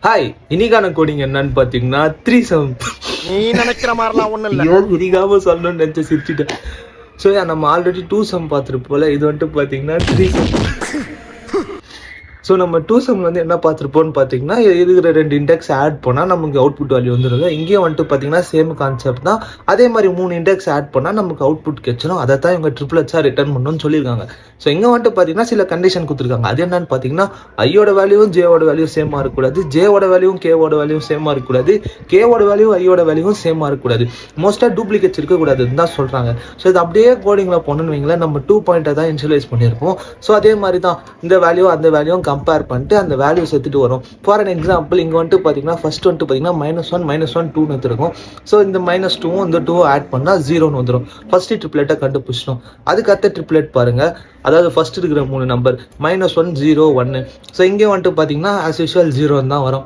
Hi, இன்னைக்கான coding என்னன்னு பாத்தீங்கன்னா 3 நீ நினைக்கிற மாதிரிலாம் ஒண்ணும் இல்ல. ஐயோ இனிக்காம சொல்லணும்னு நினைச்ச சிரிச்சுட்டேன். ஸோ நம்ம ஆல்ரெடி 2 பார்த்துருப்போம்ல, இது வந்துட்டு பாத்தீங்கன்னா 3. ஸோ நம்ம 2 வந்து என்ன பார்த்துருப்போம்னு பார்த்தீங்கன்னா, இருக்கிற 2 இண்டெக்ஸ் ஆட் பண்ணால் நமக்கு அவுட்புட் வேல்யூ வந்துடுது. இங்கேயும் வந்துட்டு பார்த்தீங்கன்னா சேம் கான்செப்ட் தான். அதே மாதிரி 3 இண்டெக்ஸ் ஆட் பண்ணால் நமக்கு அவுட்புட் கிடைச்சிடும். அதை தான் இவங்க ட்ரிப்ளெட்ஸாக ரிட்டர்ன் பண்ணணும்னு சொல்லியிருக்காங்க. ஸோ இங்கே வந்துட்டு பார்த்தீங்கன்னா சில கண்டிஷன் கொடுத்துருக்காங்க. அது என்னன்னு பார்த்தீங்கன்னா, ஐயோட வேல்யூவும் ஜேவோட வேல்யூ சேமாக இருக்கக்கூடாது, ஜேவோட வேல்யூவும் கேவோட வேல்யூ சேமாக இருக்கக்கூடாது, கேவோட வேல்யூ ஐயோட வேல்யூவும் சேமாக இருக்கக்கூடாது, மோஸ்ட்டாக டூப்ளிகேட்ஸ் இருக்கக்கூடாதுன்னு தான் சொல்கிறாங்க. ஸோ இது அப்படியே கோடிங்கில் போனோன்னு வைங்களேன், நம்ம 2 பாயிண்ட்டை தான் இனிஷியலைஸ் பண்ணியிருப்போம். ஸோ அதே மாதிரி தான் இந்த வேல்யூ அந்த வேல்யூவும் கம்பேர் பண்ணிட்டு அந்த வேல்யூ எடுத்துட்டு வரும். ஃபார் அன் எக்ஸாம்பிள் இங்கே வந்துட்டு பார்த்தீங்கன்னா ஃபர்ஸ்ட் வந்துட்டு பார்த்தீங்கன்னா -1 -1 2 இருக்கும். ஸோ இந்த -2 இந்த 2 ஆட் பண்ணால் 0ன்னு வந்துடும். ஃபர்ஸ்ட் ட்ரிப்ளெட்டை கண்டுபிடிச்சிடும். அதுக்கு அடுத்த ட்ரிப்ளெட் பாருங்க, அதாவது ஃபர்ஸ்ட் இருக்கிற 3 நம்பர் -1 0 1. ஸோ இங்கே வந்துட்டு பார்த்தீங்கன்னா ஆஸ் யூஷுவல் 0 தான் வரும்.